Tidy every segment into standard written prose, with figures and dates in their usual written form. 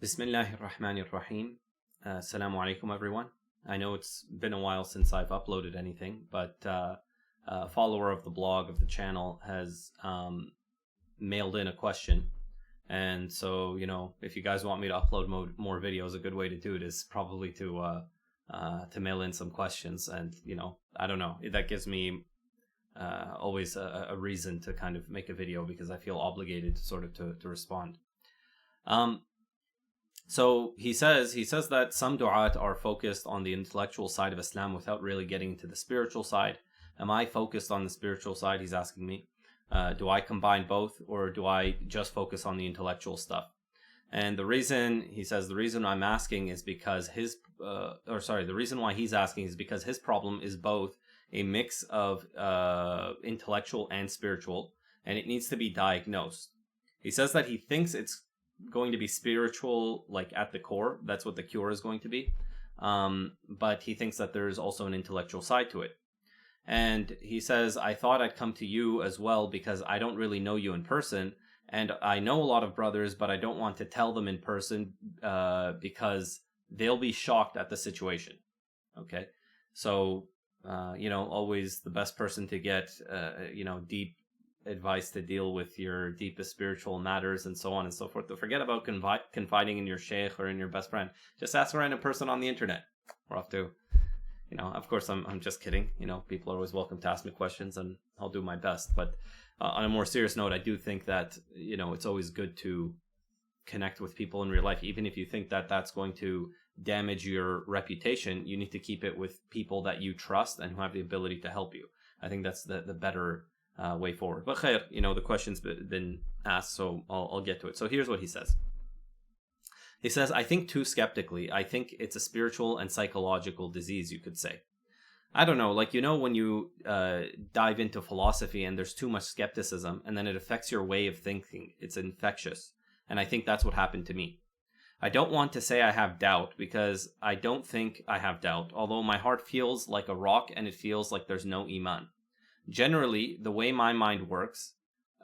Bismillahirrahmanirrahim. Assalamu alaikum, everyone. I know it's been a while since I've uploaded anything, but a follower of the blog, of the channel, has mailed in a question. And so, if you guys want me to upload more videos, a good way to do it is probably to mail in some questions. And, I don't know, that gives me always a reason to kind of make a video because I feel obligated to respond. So he says that some du'at are focused on the intellectual side of Islam without really getting into the spiritual side. Am I focused on the spiritual side? He's asking me. Do I combine both, or do I just focus on the intellectual stuff? And the reason I'm asking is because the reason why he's asking is because his problem is both a mix of intellectual and spiritual, and it needs to be diagnosed. He says that he thinks it's going to be spiritual, like at the core. That's what the cure is going to be. But he thinks that there's also an intellectual side to it. And he says, I thought I'd come to you as well because I don't really know you in person. And I know a lot of brothers, but I don't want to tell them in person because they'll be shocked at the situation. Okay? So, always the best person to get, deep advice to deal with your deepest spiritual matters and so on and so forth. But forget about confiding in your sheikh or in your best friend. Just ask a random person on the internet. We're off to, of course I'm just kidding. People are always welcome to ask me questions and I'll do my best. But on a more serious note, I do think that, it's always good to connect with people in real life. Even if you think that that's going to damage your reputation, you need to keep it with people that you trust and who have the ability to help you. I think that's the better way forward. But khair, the question's been asked, so I'll get to it. So here's what he says. He says, I think too skeptically. I think it's a spiritual and psychological disease, you could say. I don't know, when you dive into philosophy and there's too much skepticism and then it affects your way of thinking, it's infectious. And I think that's what happened to me. I don't want to say I have doubt because I don't think I have doubt, although my heart feels like a rock and it feels like there's no iman. Generally, the way my mind works,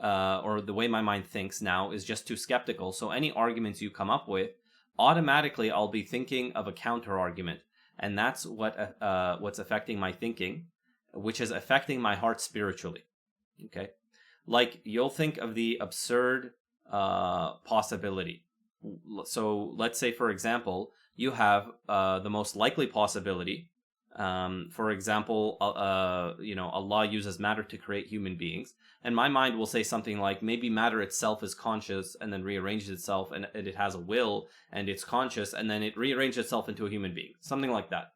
or the way my mind thinks now, is just too skeptical. So any arguments you come up with, automatically I'll be thinking of a counter argument, and that's what's affecting my thinking, which is affecting my heart spiritually. Okay, like you'll think of the absurd possibility. So let's say, for example, you have the most likely possibility. For example, Allah uses matter to create human beings, and my mind will say something like, maybe matter itself is conscious and then rearranges itself, and it has a will and it's conscious, and then it rearranges itself into a human being, something like that.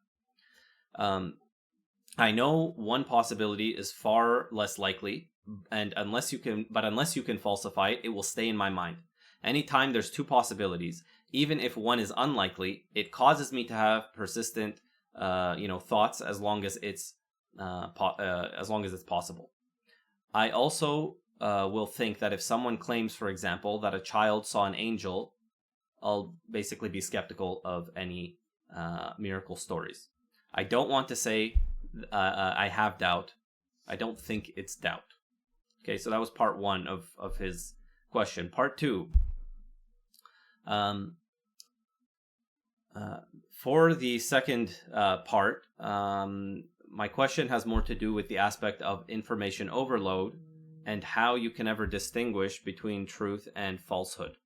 I know one possibility is far less likely, and unless you can falsify it, it will stay in my mind. Anytime there's two possibilities, even if one is unlikely, it causes me to have persistent thoughts as long as it's possible. I also will think that if someone claims, for example, that a child saw an angel, I'll basically be skeptical of any miracle stories. I don't want to say I have doubt. I don't think it's doubt. Okay, so that was part one of his question. Part two. For the second part, my question has more to do with the aspect of information overload and how you can ever distinguish between truth and falsehood.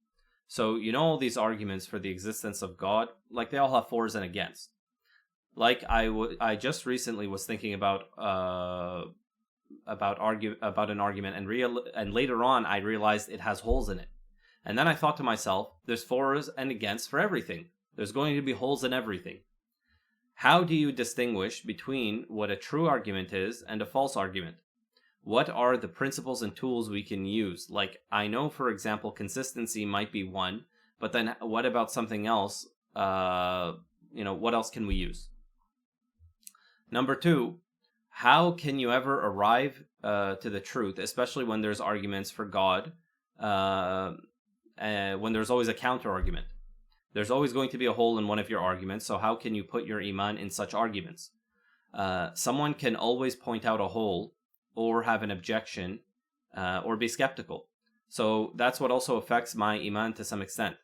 So, all these arguments for the existence of God, they all have fors and against. I just recently was thinking about an argument, and later on I realized it has holes in it. And then I thought to myself, there's fors and against for everything. There's going to be holes in everything. How do you distinguish between what a true argument is and a false argument? What are the principles and tools we can use? I know, for example, consistency might be one, but then what about something else? What else can we use? Number two, how can you ever arrive to the truth, especially when there's arguments for God, when there's always a counter argument? There's always going to be a hole in one of your arguments, so how can you put your iman in such arguments? Someone can always point out a hole, or have an objection, or be skeptical. So that's what also affects my iman to some extent.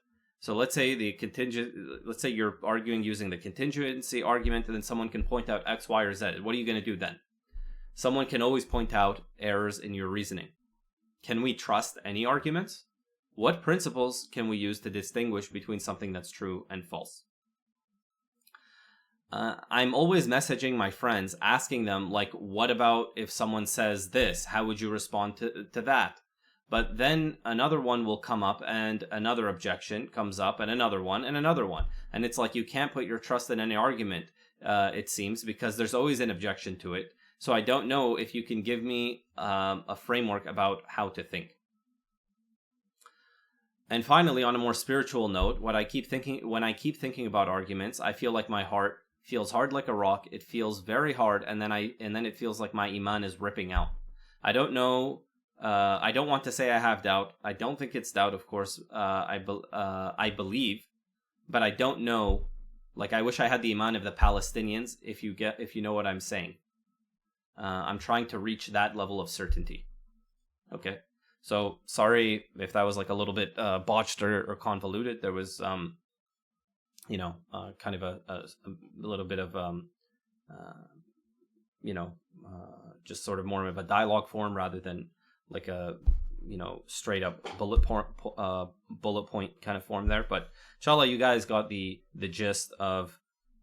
So let's say you're arguing using the contingency argument, and then someone can point out X, Y, or Z. What are you going to do then? Someone can always point out errors in your reasoning. Can we trust any arguments? What principles can we use to distinguish between something that's true and false? I'm always messaging my friends, asking them, like, what about if someone says this? How would you respond to that? But then another one will come up, and another objection comes up, and another one, and another one. And it's like you can't put your trust in any argument, it seems, because there's always an objection to it. So I don't know if you can give me a framework about how to think. And finally, on a more spiritual note, when I keep thinking about arguments, I feel like my heart feels hard like a rock. It feels very hard, and then it feels like my iman is ripping out. I don't know. I don't want to say I have doubt. I don't think it's doubt, of course. I believe, but I don't know. Like, I wish I had the iman of the Palestinians. If you know what I'm saying. I'm trying to reach that level of certainty. Okay. So sorry if that was like a little bit botched or convoluted. There was, kind of a little bit of, just sort of more of a dialogue form rather than like a, straight up bullet point kind of form there. But inshallah, you guys got the gist of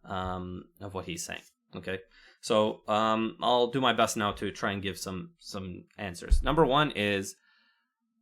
what he's saying. Okay. So I'll do my best now to try and give some answers. Number one is,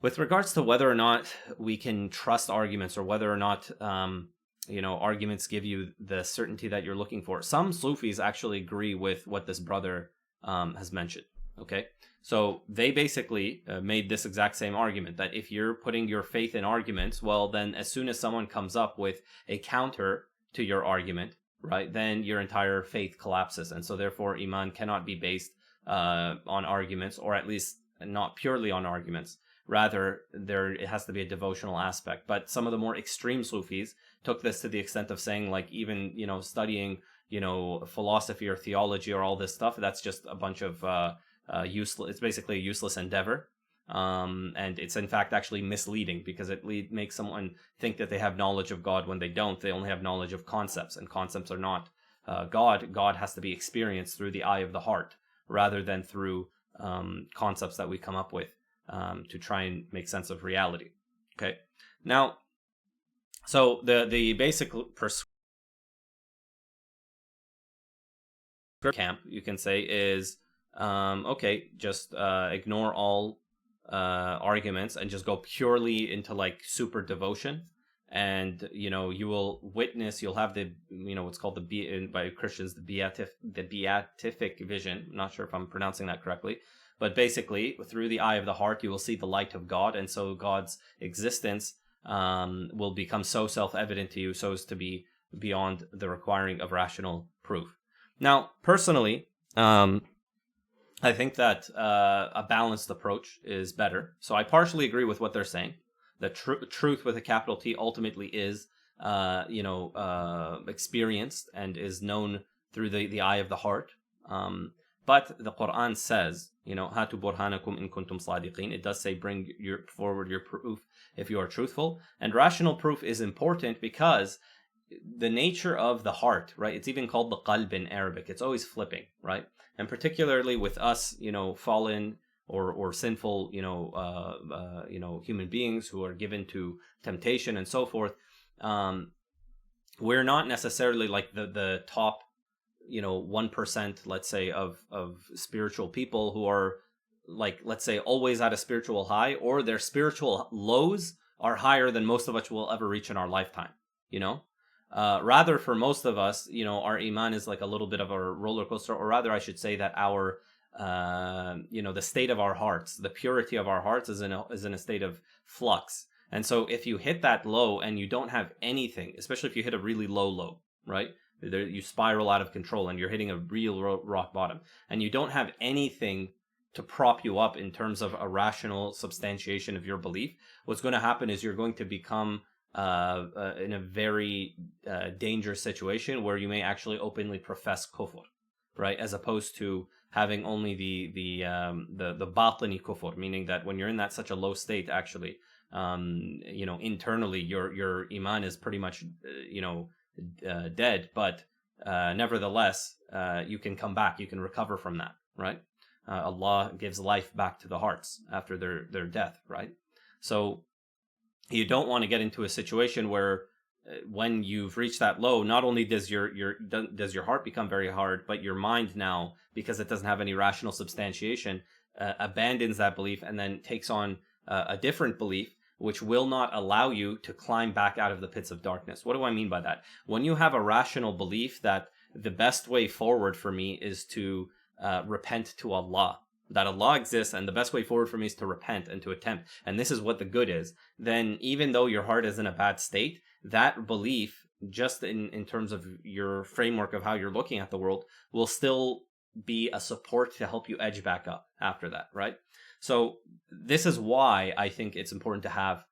with regards to whether or not we can trust arguments, or whether or not arguments give you the certainty that you're looking for. Some Sufis actually agree with what this brother has mentioned. Okay, so they basically made this exact same argument, that if you're putting your faith in arguments, well, then as soon as someone comes up with a counter to your argument, right, then your entire faith collapses, and so therefore iman cannot be based on arguments, or at least not purely on arguments. Rather, it has to be a devotional aspect. But some of the more extreme Sufis took this to the extent of saying, like, even studying philosophy or theology or all this stuff, that's just a bunch of useless. It's basically a useless endeavor, and it's in fact actually misleading, because it makes someone think that they have knowledge of God when they don't. They only have knowledge of concepts, and concepts are not God. God has to be experienced through the eye of the heart, rather than through concepts that we come up with to try and make sense of reality. Okay, now, so the basic camp, you can say, is just ignore all arguments and just go purely into like super devotion, and you'll have the what's called by Christians the beatific vision. I'm not sure if I'm pronouncing that correctly, but basically through the eye of the heart you will see the light of God, and so God's existence will become so self-evident to you so as to be beyond the requiring of rational proof. Now, personally, I think that a balanced approach is better. So I partially agree with what they're saying. The truth with a capital T ultimately is, experienced and is known through the eye of the heart. But the Quran says, Hatu burhanakum in kuntum sadiqin. It does say, bring forward your proof if you are truthful. And rational proof is important because the nature of the heart, right? It's even called the qalb in Arabic. It's always flipping, right? And particularly with us, fallen or sinful, human beings who are given to temptation and so forth, we're not necessarily like the top, 1%, let's say, of spiritual people who are, like, let's say, always at a spiritual high, or their spiritual lows are higher than most of us will ever reach in our lifetime, Rather, for most of us, our iman is like a little bit of a roller coaster, or rather, I should say that our, the state of our hearts, the purity of our hearts is in a state of flux. And so if you hit that low and you don't have anything, especially if you hit a really low, right? You spiral out of control and you're hitting a real rock bottom, and you don't have anything to prop you up in terms of a rational substantiation of your belief, what's going to happen is you're going to become in a very dangerous situation where you may actually openly profess kufr, right? As opposed to having only the batini kufr, meaning that when you're in that such a low state, actually, internally your iman is pretty much dead, but nevertheless you can come back, you can recover from that, right? Allah gives life back to the hearts after their death, right? So you don't want to get into a situation where when you've reached that low, not only does your heart become very hard, but your mind now, because it doesn't have any rational substantiation, abandons that belief and then takes on a different belief, which will not allow you to climb back out of the pits of darkness. What do I mean by that? When you have a rational belief that the best way forward for me is to repent to Allah, that Allah exists and the best way forward for me is to repent and to attempt, and this is what the good is, then even though your heart is in a bad state, that belief, just in terms of your framework of how you're looking at the world, will still be a support to help you edge back up after that, right? So this is why I think it's important to have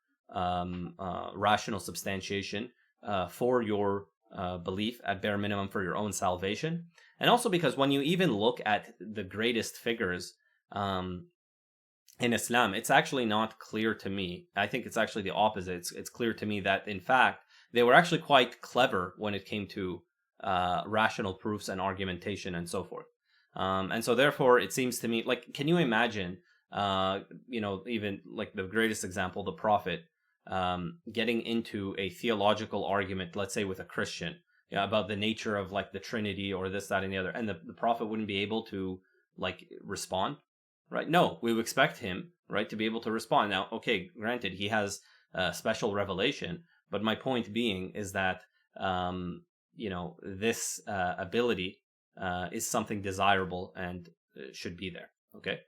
rational substantiation for your belief, at bare minimum for your own salvation. And also because when you even look at the greatest figures in Islam, it's actually not clear to me. I think it's actually the opposite. It's clear to me that, in fact, they were actually quite clever when it came to rational proofs and argumentation and so forth. And so therefore, it seems to me, like, can you imagine, even like the greatest example, the Prophet, getting into a theological argument, let's say with a Christian, about the nature of like the Trinity or this, that, and the other, and the Prophet wouldn't be able to like respond, right? No, we would expect him, right, to be able to respond. Now, okay, granted, he has special revelation, but my point being is that this ability is something desirable and should be there. Okay.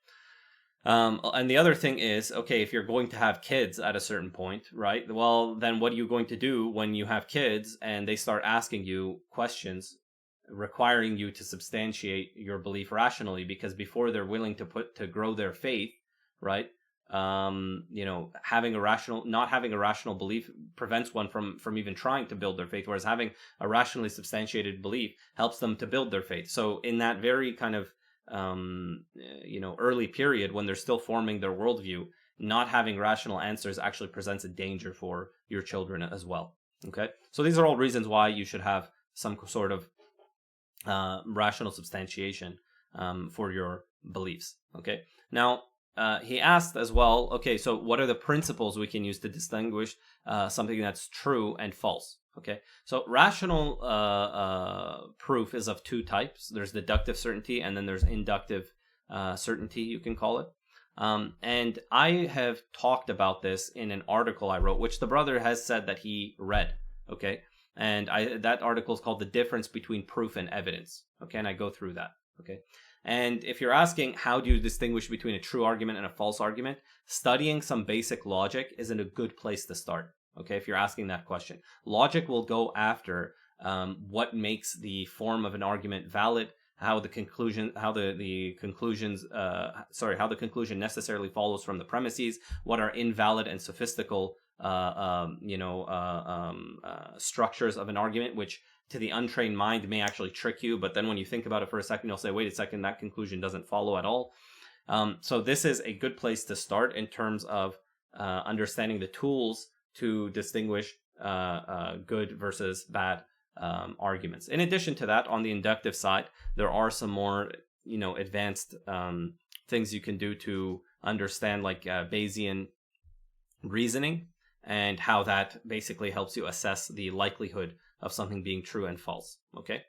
And the other thing is, okay, if you're going to have kids at a certain point, right? Well, then what are you going to do when you have kids and they start asking you questions requiring you to substantiate your belief rationally? Because before they're willing to grow their faith, right? Not having a rational belief prevents one from even trying to build their faith, whereas having a rationally substantiated belief helps them to build their faith. So in that very kind of early period, when they're still forming their worldview, not having rational answers actually presents a danger for your children as well. Okay, so these are all reasons why you should have some sort of rational substantiation for your beliefs. Okay, now he asked as well, okay, so what are the principles we can use to distinguish something that's true and false? Okay, so rational proof is of two types. There's deductive certainty, and then there's inductive certainty, you can call it. And I have talked about this in an article I wrote, which the brother has said that he read. Okay, and that article is called "The Difference Between Proof and Evidence." Okay, and I go through that. Okay, and if you're asking how do you distinguish between a true argument and a false argument, studying some basic logic isn't a good place to start. Okay, if you're asking that question, logic will go after what makes the form of an argument valid, how the conclusion necessarily follows from the premises, what are invalid and sophistical structures of an argument, which to the untrained mind may actually trick you, but then when you think about it for a second, you'll say, wait a second, that conclusion doesn't follow at all. So this is a good place to start in terms of understanding the tools to distinguish good versus bad arguments. In addition to that, on the inductive side, there are some more advanced things you can do to understand, like Bayesian reasoning, and how that basically helps you assess the likelihood of something being true and false. Okay,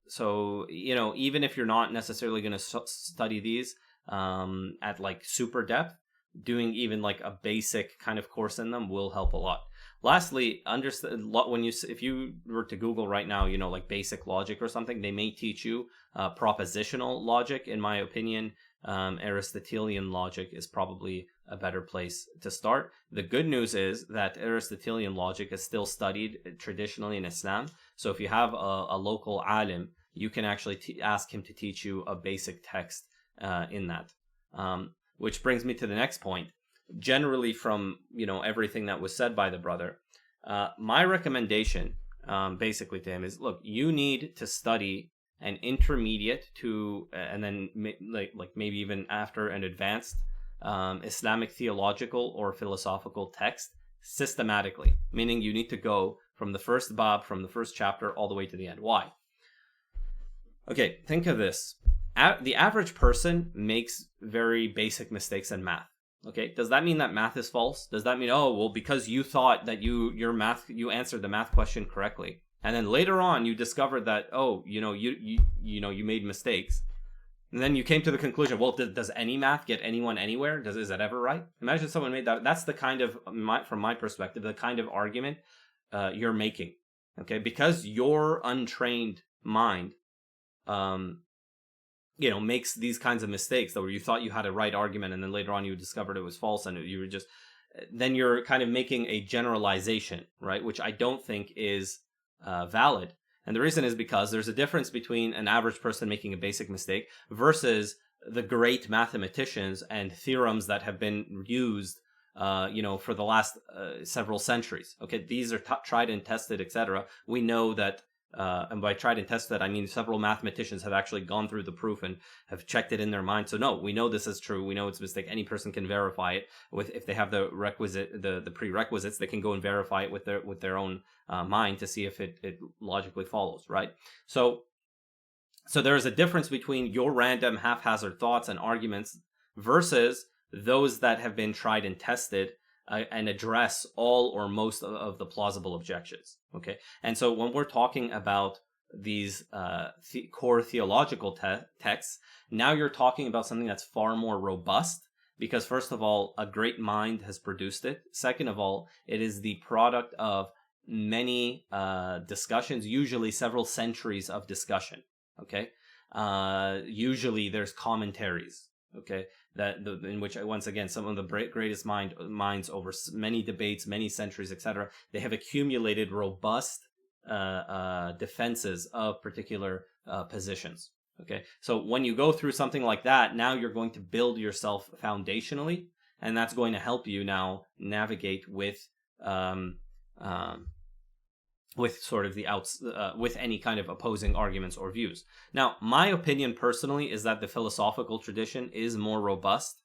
so even if you're not necessarily going to study these at like super depth, doing even like a basic kind of course in them will help a lot. Lastly, understand if you were to Google right now, like basic logic or something, they may teach you propositional logic. In my opinion, Aristotelian logic is probably a better place to start. The good news is that Aristotelian logic is still studied traditionally in Islam. So if you have a local alim, you can actually ask him to teach you a basic text in that. Which brings me to the next point. Generally, from everything that was said by the brother, my recommendation basically to him is, look, you need to study an intermediate to and then like maybe even after an advanced Islamic theological or philosophical text systematically, meaning you need to go from the first bab, from the first chapter, all the way to the end. Why? Okay, think of this. The average person makes very basic mistakes in math. Okay, does that mean that math is false? Does that mean, oh, well, because you thought that you answered the math question correctly, and then later on you discovered that, oh, you made mistakes, and then you came to the conclusion, well, does any math get anyone anywhere? Is that ever right? Imagine someone made that. That's the kind of, from my perspective, the kind of argument you're making. Okay, because your untrained mind, makes these kinds of mistakes that where you thought you had a right argument and then later on you discovered it was false, and you were just, then you're kind of making a generalization, right? Which I don't think is valid. And the reason is because there's a difference between an average person making a basic mistake versus the great mathematicians and theorems that have been used, for the last several centuries. Okay, these are tried and tested, etc. We know that, and by tried and tested, I mean several mathematicians have actually gone through the proof and have checked it in their mind. So no, we know this is true. We know it's a mistake. Any person can verify it if they have the prerequisites. They can go and verify it with their own mind to see if it logically follows, right? So there is a difference between your random haphazard thoughts and arguments versus those that have been tried and tested and address all or most of the plausible objections. Okay, and so when we're talking about these core theological texts, now you're talking about something that's far more robust, because first of all, a great mind has produced it. Second of all, it is the product of many discussions, usually several centuries of discussion. Okay, usually there's commentaries. Okay, in which, once again, some of the greatest minds over many debates, many centuries, etc., they have accumulated robust defenses of particular positions. Okay, so when you go through something like that, now you're going to build yourself foundationally, and that's going to help you now navigate with sort of with any kind of opposing arguments or views. Now, my opinion personally is that the philosophical tradition is more robust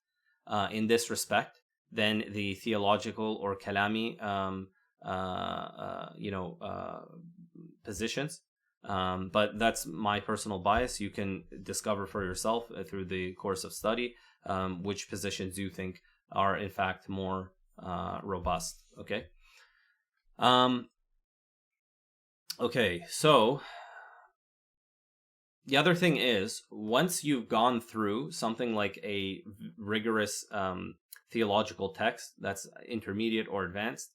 in this respect than the theological or kalami positions. But that's my personal bias. You can discover for yourself through the course of study which positions you think are in fact more robust. Okay. Okay, so the other thing is, once you've gone through something like a rigorous theological text that's intermediate or advanced,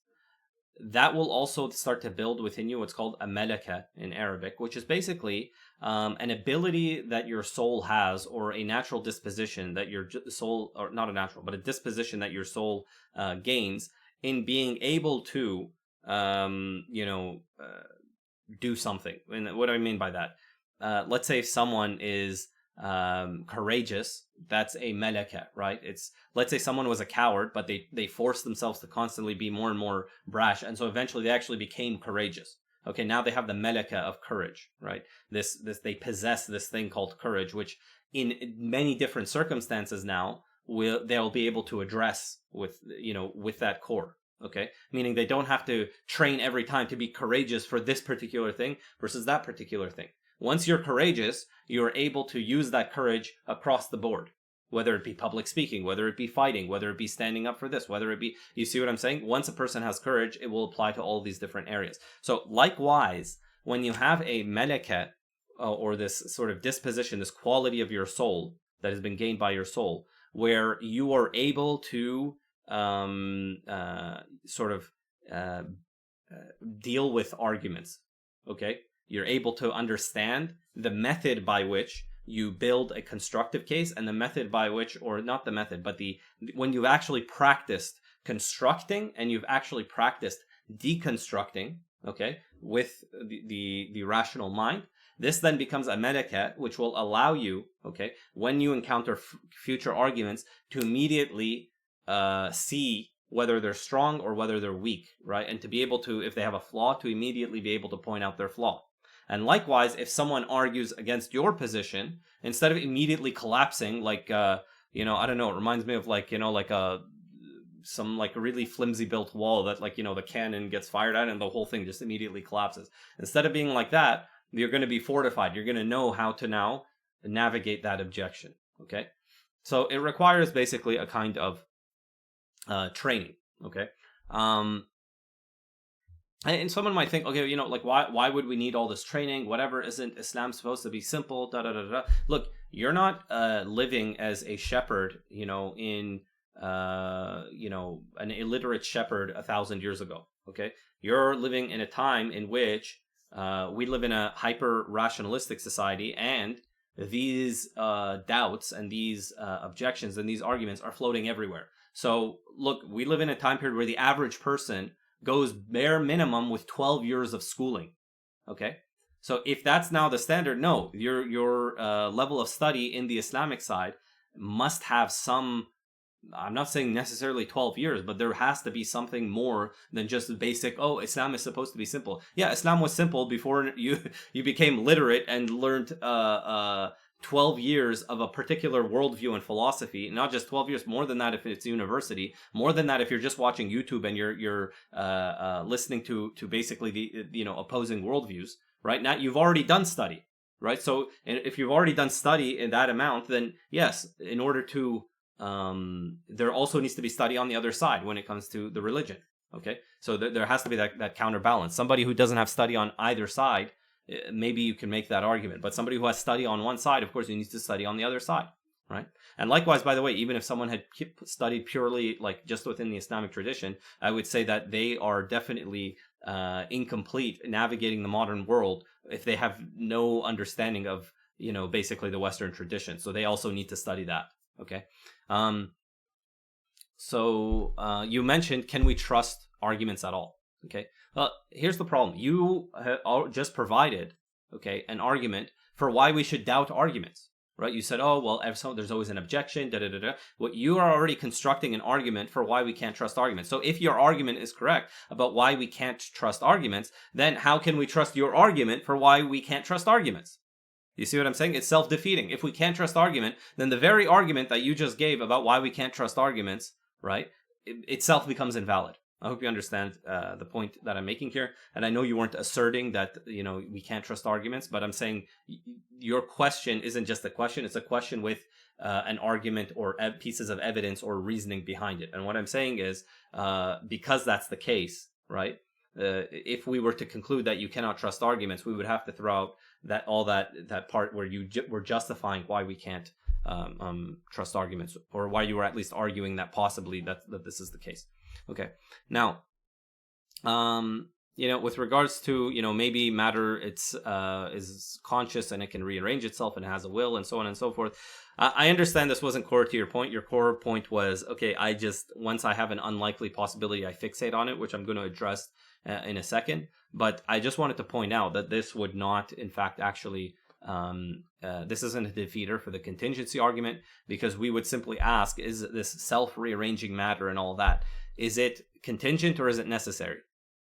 that will also start to build within you what's called a malaka in Arabic, which is basically an ability that your soul has, or a natural disposition that your soul, or not a natural, but a disposition that your soul gains in being able to, do something. And what do I mean by that? Let's say if someone is courageous, that's a malaka, right? Let's say someone was a coward, but they forced themselves to constantly be more and more brash, and so eventually they actually became courageous. Okay, now they have the malaka of courage, right? This they possess this thing called courage, which in many different circumstances now they'll be able to address with that core. Okay, meaning they don't have to train every time to be courageous for this particular thing versus that particular thing. Once you're courageous, you're able to use that courage across the board, whether it be public speaking, whether it be fighting, whether it be standing up for this, whether it be, you see what I'm saying? Once a person has courage, it will apply to all these different areas. So likewise, when you have a malaka, or this sort of disposition, this quality of your soul that has been gained by your soul, where you are able to deal with arguments. Okay, you're able to understand the method by which you build a constructive case, and the method by which, or not the method, but when you've actually practiced constructing and you've actually practiced deconstructing, okay, with the rational mind, this then becomes a malaka, which will allow you, okay, when you encounter future arguments, to immediately see whether they're strong or whether they're weak, right? And to be able to, if they have a flaw, to immediately be able to point out their flaw. And likewise, if someone argues against your position, instead of immediately collapsing like I don't know, it reminds me of like, like some like really flimsy built wall that like, the cannon gets fired at and the whole thing just immediately collapses. Instead of being like that, you're going to be fortified. You're going to know how to now navigate that objection. Okay. So it requires basically a kind of training. Okay. And someone might think, okay, like why would we need all this training? Whatever, isn't Islam supposed to be simple? Da da da da. Look, you're not living as a shepherd, in an illiterate shepherd 1,000 years ago. Okay, you're living in a time in which we live in a hyper rationalistic society, and these doubts and these objections and these arguments are floating everywhere. So look, we live in a time period where the average person goes bare minimum with 12 years of schooling. Okay, so if that's now the standard, no, your level of study in the Islamic side must have some. I'm not saying necessarily 12 years, but there has to be something more than just the basic, oh, Islam is supposed to be simple. Yeah, Islam was simple before you became literate and learned 12 years of a particular worldview and philosophy. Not just 12 years, more than that if it's university, more than that if you're just watching YouTube and you're listening to basically the opposing worldviews, right? Now you've already done study, right? So if you've already done study in that amount, then yes, in order to there also needs to be study on the other side when it comes to the religion. Okay, so there has to be that counterbalance. Somebody who doesn't have study on either side, maybe you can make that argument. But somebody who has study on one side, of course, he needs to study on the other side, right? And likewise, by the way, even if someone had studied purely like just within the Islamic tradition, I would say that they are definitely incomplete navigating the modern world if they have no understanding of basically the Western tradition. So they also need to study that. Okay. So you mentioned, can we trust arguments at all? Okay. Well, here's the problem. You just provided, okay, an argument for why we should doubt arguments, right? You said, oh, well, there's always an objection, da da da da. Well, you are already constructing an argument for why we can't trust arguments. So if your argument is correct about why we can't trust arguments, then how can we trust your argument for why we can't trust arguments? You see what I'm saying? It's self-defeating. If we can't trust argument, then the very argument that you just gave about why we can't trust arguments, right, itself becomes invalid. I hope you understand the point that I'm making here. And I know you weren't asserting that, we can't trust arguments, but I'm saying your question isn't just a question. It's a question with an argument or pieces of evidence or reasoning behind it. And what I'm saying is, because that's the case, right, if we were to conclude that you cannot trust arguments, we would have to throw out that part where you were justifying why we can't trust arguments, or why you were at least arguing that possibly that this is the case. Okay. Now, with regards to maybe matter, it's is conscious and it can rearrange itself and has a will and so on and so forth. I understand this wasn't core to your point. Your core point was, okay, once I have an unlikely possibility, I fixate on it, which I'm going to address in a second. But I just wanted to point out that this would not, in fact, actually, this isn't a defeater for the contingency argument, because we would simply ask, is this self-rearranging matter and all that, is it contingent or is it necessary?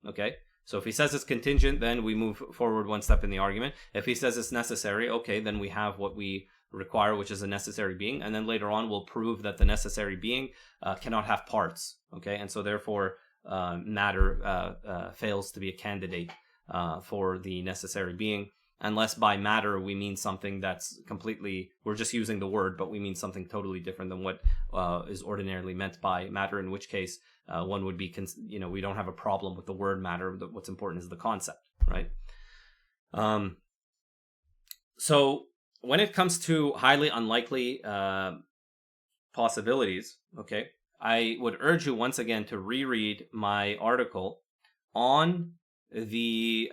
Okay, so if he says it's contingent, then we move forward one step in the argument. If he says it's necessary, okay, then we have what we require, which is a necessary being, and then later on we'll prove that the necessary being cannot have parts. Okay, and so therefore matter fails to be a candidate for the necessary being, unless by matter we mean something that's completely, we're just using the word, but we mean something totally different than what is ordinarily meant by matter, in which case one would be, we don't have a problem with the word matter. What's important is the concept, right? So when it comes to highly unlikely possibilities, okay, I would urge you once again to reread my article on the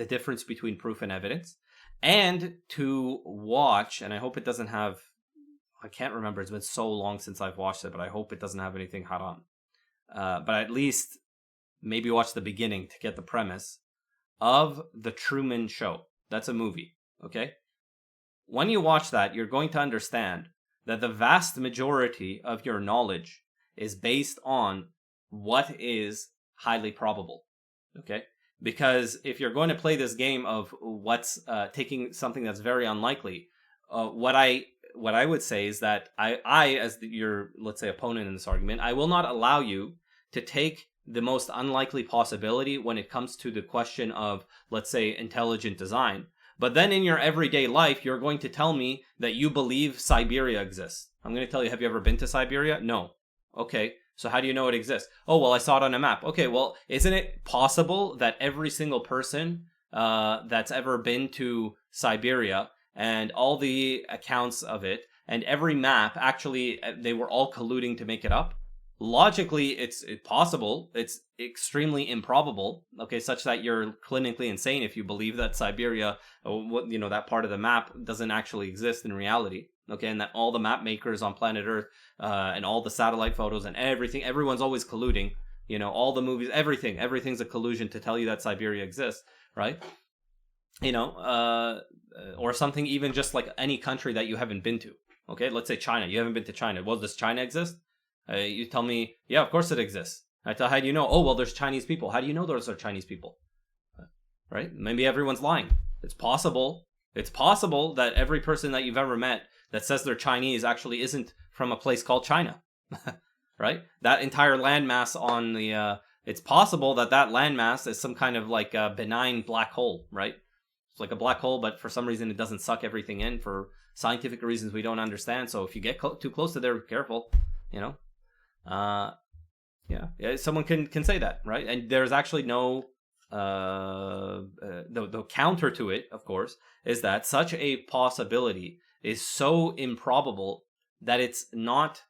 difference between proof and evidence, and to watch, and I hope it doesn't have, I can't remember, it's been so long since I've watched it, but I hope it doesn't have anything haram. But at least maybe watch the beginning to get the premise of The Truman Show. That's a movie, okay? When you watch that, you're going to understand that the vast majority of your knowledge is based on what is highly probable, okay? Because if you're going to play this game of what's taking something that's very unlikely, what what I would say is that I as your, let's say, opponent in this argument, I will not allow you to take the most unlikely possibility when it comes to the question of, let's say, intelligent design. But then in your everyday life, you're going to tell me that you believe Siberia exists. I'm going to tell you, have you ever been to Siberia? No. Okay. So how do you know it exists? Oh, well, I saw it on a map. Okay, well, isn't it possible that every single person that's ever been to Siberia and all the accounts of it and every map, actually, they were all colluding to make it up? Logically, it's possible. It's extremely improbable, okay, such that you're clinically insane if you believe that Siberia, that part of the map doesn't actually exist in reality, okay, and that all the map makers on planet Earth and all the satellite photos and everyone's always colluding, all the movies, everything's a collusion to tell you that Siberia exists, right? Or something even just like any country that you haven't been to, okay? Let's say China. You haven't been to China. Well, does China exist? You tell me, yeah, of course it exists. I tell, how do you know? Oh, well, there's Chinese people. How do you know those are Chinese people? Right? Maybe everyone's lying. It's possible. It's possible that every person that you've ever met that says they're Chinese actually isn't from a place called China. Right? That entire landmass on the... it's possible that landmass is some kind of like a benign black hole, right? It's like a black hole, but for some reason it doesn't suck everything in for scientific reasons we don't understand. So if you get too close to there, be careful, yeah, someone can say that, right? And there's actually no the counter to it, of course, is that such a possibility is so improbable that it's not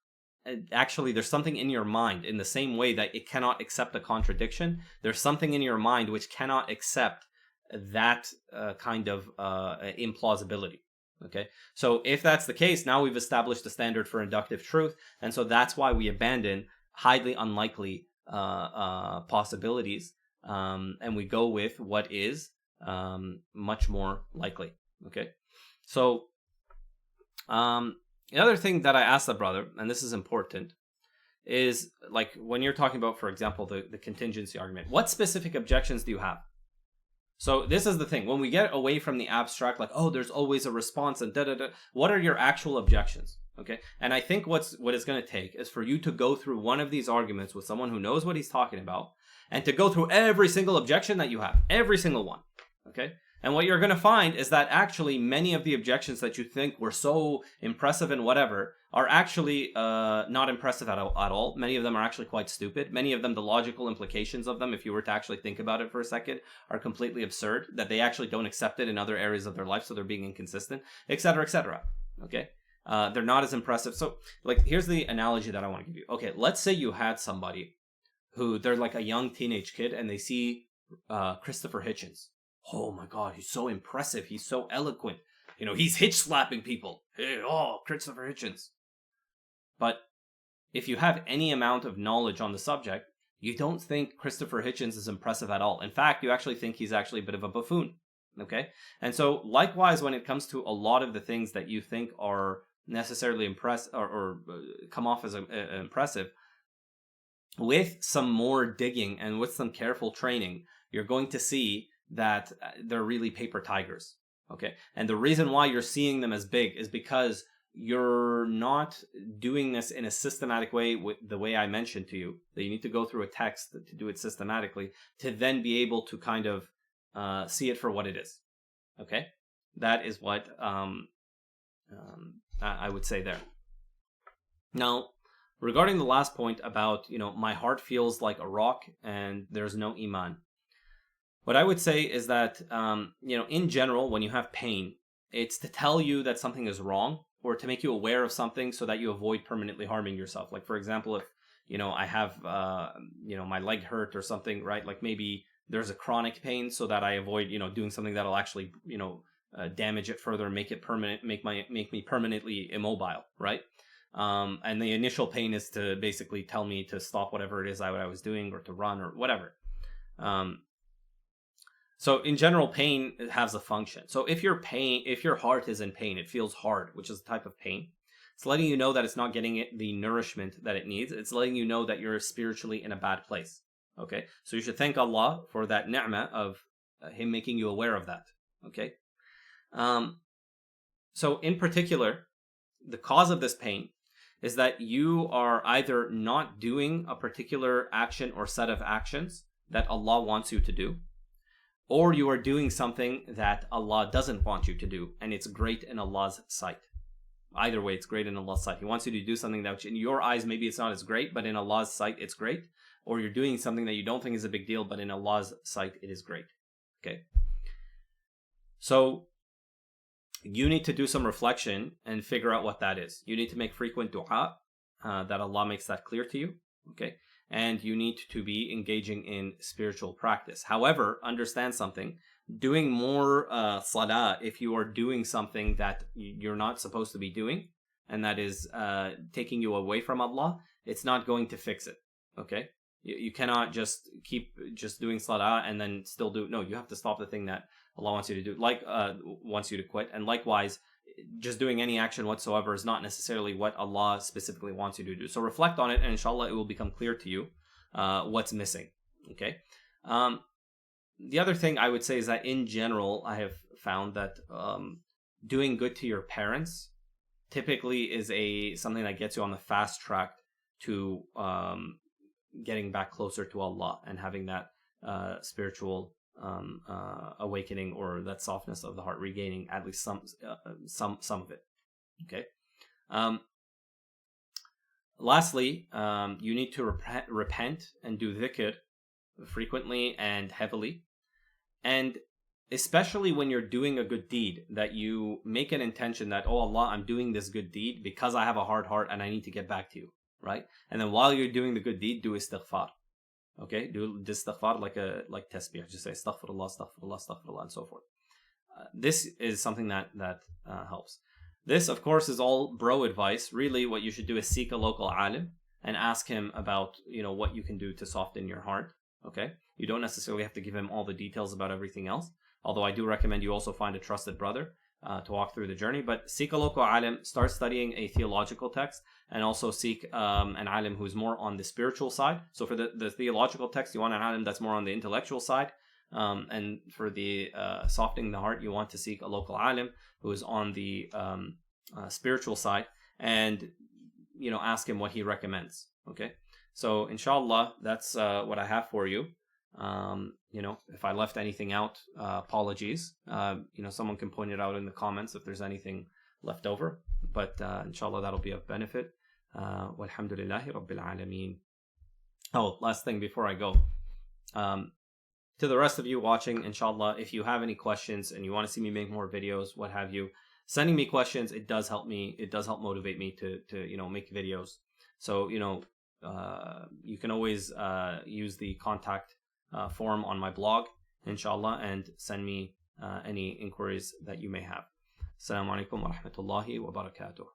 actually, there's something in your mind in the same way that it cannot accept a contradiction. There's something in your mind which cannot accept that kind of implausibility. Okay, so if that's the case, now we've established the standard for inductive truth, and so that's why we abandon highly unlikely possibilities, and we go with what is much more likely. Okay, so the other thing that I asked the brother, and this is important, is like when you're talking about, for example, the contingency argument, what specific objections do you have? So this is the thing. When we get away from the abstract, like, oh, there's always a response and da-da-da, what are your actual objections? Okay? And I think what it's going to take is for you to go through one of these arguments with someone who knows what he's talking about and to go through every single objection that you have. Every single one. Okay? And what you're going to find is that actually many of the objections that you think were so impressive and whatever are actually not impressive at all. Many of them are actually quite stupid. Many of them, the logical implications of them, if you were to actually think about it for a second, are completely absurd, that they actually don't accept it in other areas of their life, so they're being inconsistent, etc., etc. Okay? They're not as impressive. So, like, here's the analogy that I want to give you. Okay, let's say you had somebody who, they're like a young teenage kid, and they see Christopher Hitchens. Oh my God, he's so impressive. He's so eloquent. He's hitch-slapping people. Hey, oh, Christopher Hitchens. But if you have any amount of knowledge on the subject, you don't think Christopher Hitchens is impressive at all. In fact, you actually think he's actually a bit of a buffoon. Okay? And so, likewise, when it comes to a lot of the things that you think are necessarily impressive or come off as impressive, with some more digging and with some careful training, you're going to see that they're really paper tigers, okay? And the reason why you're seeing them as big is because you're not doing this in a systematic way with the way I mentioned to you, that you need to go through a text to do it systematically to then be able to kind of see it for what it is, okay? That is what I would say there. Now, regarding the last point about, my heart feels like a rock and there's no iman. What I would say is that, in general, when you have pain, it's to tell you that something is wrong or to make you aware of something so that you avoid permanently harming yourself. Like, for example, if, I have, my leg hurt or something, right? Like maybe there's a chronic pain so that I avoid, doing something that'll actually, damage it further and make it permanent, make me permanently immobile, right? And the initial pain is to basically tell me to stop whatever it is I was doing or to run or whatever. So in general, pain has a function. So if your heart is in pain, it feels hard, which is a type of pain. It's letting you know that it's not getting the nourishment that it needs. It's letting you know that you're spiritually in a bad place. Okay? So you should thank Allah for that ni'mah of Him making you aware of that. Okay? So in particular, the cause of this pain is that you are either not doing a particular action or set of actions that Allah wants you to do, or you are doing something that Allah doesn't want you to do, and it's great in Allah's sight. Either way, it's great in Allah's sight. He wants you to do something that in your eyes maybe it's not as great, but in Allah's sight it's great. Or you're doing something that you don't think is a big deal, but in Allah's sight it is great. Okay? So you need to do some reflection and figure out what that is. You need to make frequent dua, that Allah makes that clear to you. Okay? And you need to be engaging in spiritual practice. However, understand something. Doing more salah if you are doing something that you're not supposed to be doing, and that is taking you away from Allah, it's not going to fix it. Okay? You cannot just keep just doing salah and then still do. No, you have to stop the thing that Allah wants you to do, like wants you to quit. And likewise, just doing any action whatsoever is not necessarily what Allah specifically wants you to do. So reflect on it, and inshallah it will become clear to you what's missing. Okay? The other thing I would say is that in general, I have found that doing good to your parents typically is something that gets you on the fast track to getting back closer to Allah and having that spiritual awakening, or that softness of the heart, regaining at least some of it. Okay. Lastly, you need to repent and do dhikr frequently and heavily. And especially when you're doing a good deed, that you make an intention that, oh Allah, I'm doing this good deed because I have a hard heart and I need to get back to you, right? And then while you're doing the good deed, do istighfar. Okay, do istighfar like tasbih. Just say astaghfirullah, astaghfirullah, astaghfirullah, and so forth. This is something that helps. This, of course, is all bro advice. Really, what you should do is seek a local alim and ask him about, what you can do to soften your heart. Okay, you don't necessarily have to give him all the details about everything else. Although I do recommend you also find a trusted brother to walk through the journey. But seek a local alim, start studying a theological text, and also seek an alim who's more on the spiritual side. So for the theological text, you want an alim that's more on the intellectual side. And for the softening the heart, you want to seek a local alim who is on the spiritual side, and ask him what he recommends. Okay, so inshallah, that's what I have for you. If I left anything out, apologies. Someone can point it out in the comments if there's anything left over. But inshallah, that'll be of benefit. Walhamdulillahi Rabbil Alameen. Oh, last thing before I go. To the rest of you watching, inshallah, if you have any questions and you want to see me make more videos, what have you, sending me questions, it does help me. It does help motivate me to make videos. So, you can always use the contact form on my blog, inshallah, and send me any inquiries that you may have. Assalamu alaikum wa rahmatullahi wa barakatuh.